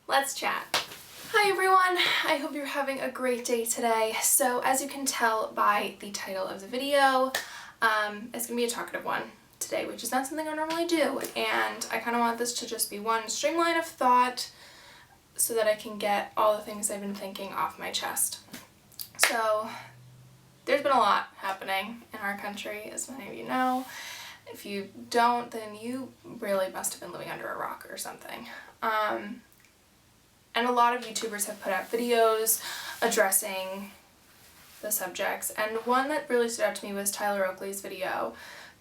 Let's chat. Hi everyone, I hope you're having a great day today. So as you can tell by the title of the video, it's gonna be a talkative one today, which is not something I normally do, and I kind of want this to just be one streamline of thought so that I can get all the things I've been thinking off my chest. So there's been a lot happening in our country, as many of you know. If you don't, then you really must have been living under a rock or something. And a lot of YouTubers have put out videos addressing the subjects, and one that really stood out to me was Tyler Oakley's video,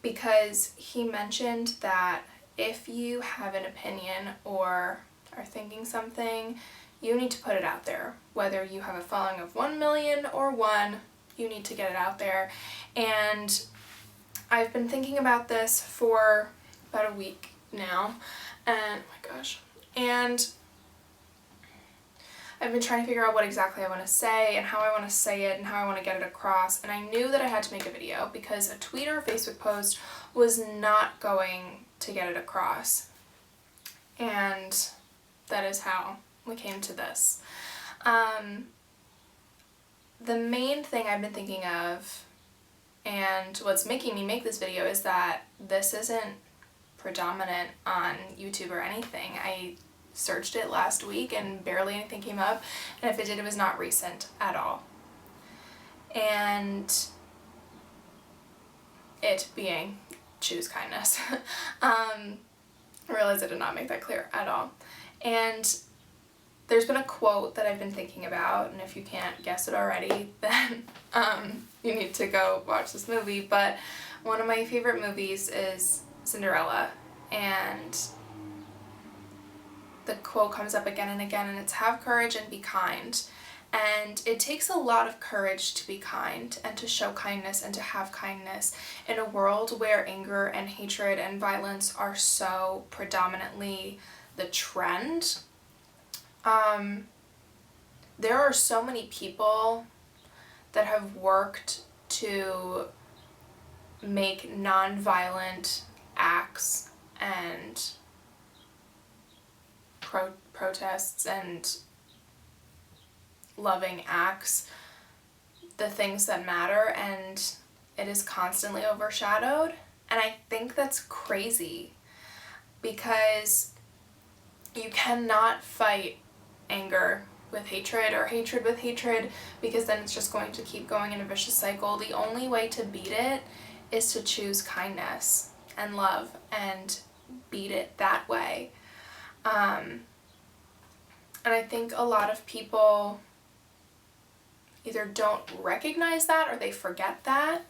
because he mentioned that if you have an opinion or are thinking something, you need to put it out there. Whether you have a following of 1 million or 1, you need to get it out there. And I've been thinking about this for about a week now, and oh my gosh, and I've been trying to figure out what exactly I want to say and how I want to say it and how I want to get it across, and I knew that I had to make a video because a tweet or a Facebook post was not going to get it across, and that is how we came to this. The main thing I've been thinking of, and what's making me make this video, is that this isn't predominant on YouTube or anything. I searched it last week and barely anything came up, and if it did, it was not recent at all. And it being choose kindness. I realized I did not make that clear at all. And there's been a quote that I've been thinking about, and if you can't guess it already, then you need to go watch this movie. But one of my favorite movies is Cinderella, and the quote comes up again and again, and it's have courage and be kind. And it takes a lot of courage to be kind and to show kindness and to have kindness in a world where anger and hatred and violence are so predominantly the trend. There are so many people that have worked to make non-violent acts and protests and loving acts the things that matter, and it is constantly overshadowed. And I think that's crazy, because you cannot fight anger with hatred or hatred with hatred, because then it's just going to keep going in a vicious cycle. The only way to beat it is to choose kindness and love and beat it that way. And I think a lot of people either don't recognize that or they forget that.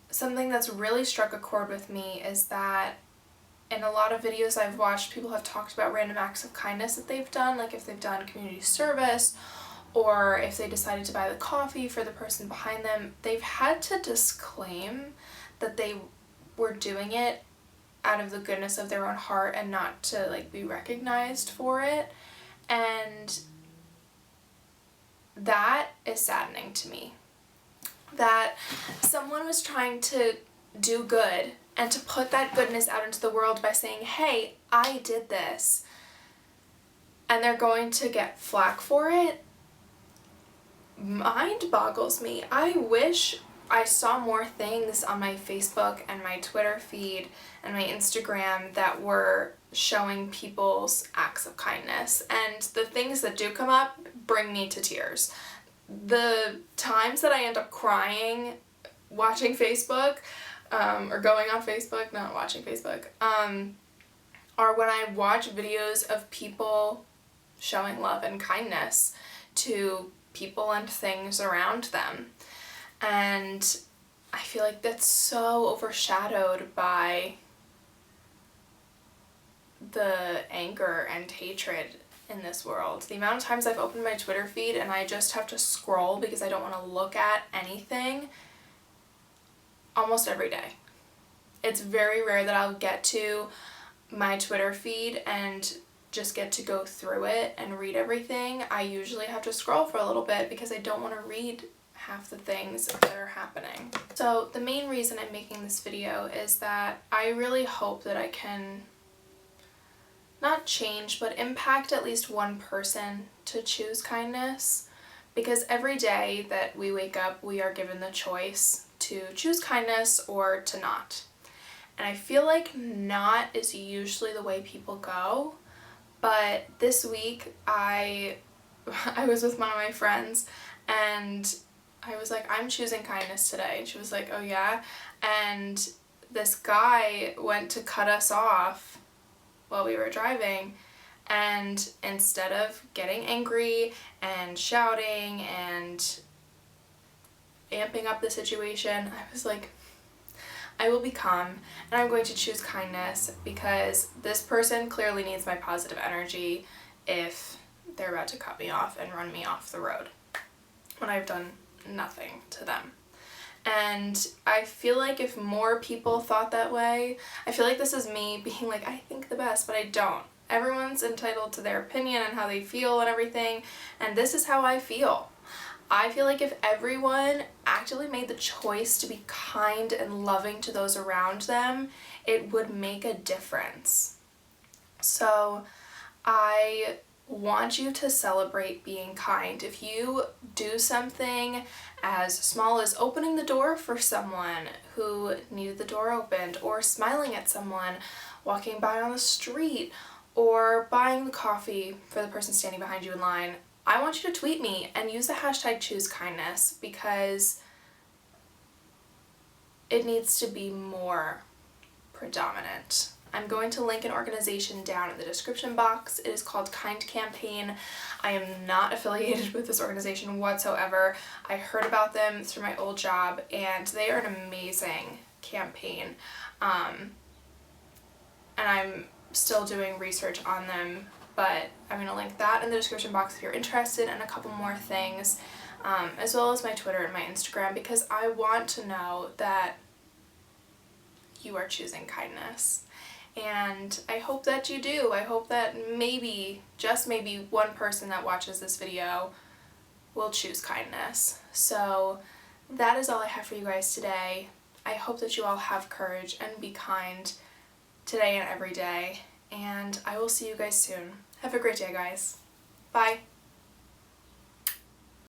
Something that's really struck a chord with me is that in a lot of videos I've watched, people have talked about random acts of kindness that they've done, like if they've done community service or if they decided to buy the coffee for the person behind them. They've had to disclaim that they were doing it out of the goodness of their own heart and not to be recognized for it. And that is saddening to me, that someone was trying to do good and to put that goodness out into the world by saying, hey, I did this, and they're going to get flack for it. Mind boggles me. I wish I saw more things on my Facebook and my Twitter feed and my Instagram that were showing people's acts of kindness, and the things that do come up bring me to tears. The times that I end up crying watching Facebook, or going on Facebook, not watching Facebook, are when I watch videos of people showing love and kindness to people and things around them. And I feel like that's so overshadowed by the anger and hatred in this world. The amount of times I've opened my Twitter feed and I just have to scroll because I don't want to look at anything, almost every day. It's very rare that I'll get to my Twitter feed and just get to go through it and read everything. I usually have to scroll for a little bit because I don't want to read half the things that are happening. So the main reason I'm making this video is that I really hope that I can not change, but impact at least one person to choose kindness. Because every day that we wake up, we are given the choice to choose kindness or to not. And I feel like not is usually the way people go, but this week I was with one of my friends and I was like, I'm choosing kindness today. And she was like, oh yeah? And this guy went to cut us off while we were driving, and instead of getting angry and shouting and amping up the situation, I was like, I will be calm and I'm going to choose kindness because this person clearly needs my positive energy if they're about to cut me off and run me off the road when I've done nothing to them. And I feel like if more people thought that way, I feel like this is me being like, I think the best, but I don't. Everyone's entitled to their opinion and how they feel and everything, and this is how I feel. I feel like if everyone actually made the choice to be kind and loving to those around them, it would make a difference. So I want you to celebrate being kind. If you do something as small as opening the door for someone who needed the door opened, or smiling at someone walking by on the street, or buying the coffee for the person standing behind you in line, I want you to tweet me and use the hashtag #ChooseKindness because it needs to be more predominant. I'm going to link an organization down in the description box. It is called Kind Campaign. I am not affiliated with this organization whatsoever. I heard about them through my old job and they are an amazing campaign. And I'm still doing research on them, but I'm going to link that in the description box if you're interested, and a couple more things, as well as my Twitter and my Instagram, because I want to know that you are choosing kindness. And I hope that you do. I hope that maybe, just maybe, one person that watches this video will choose kindness. So that is all I have for you guys today. I hope that you all have courage and be kind today and every day. And I will see you guys soon. Have a great day, guys. Bye.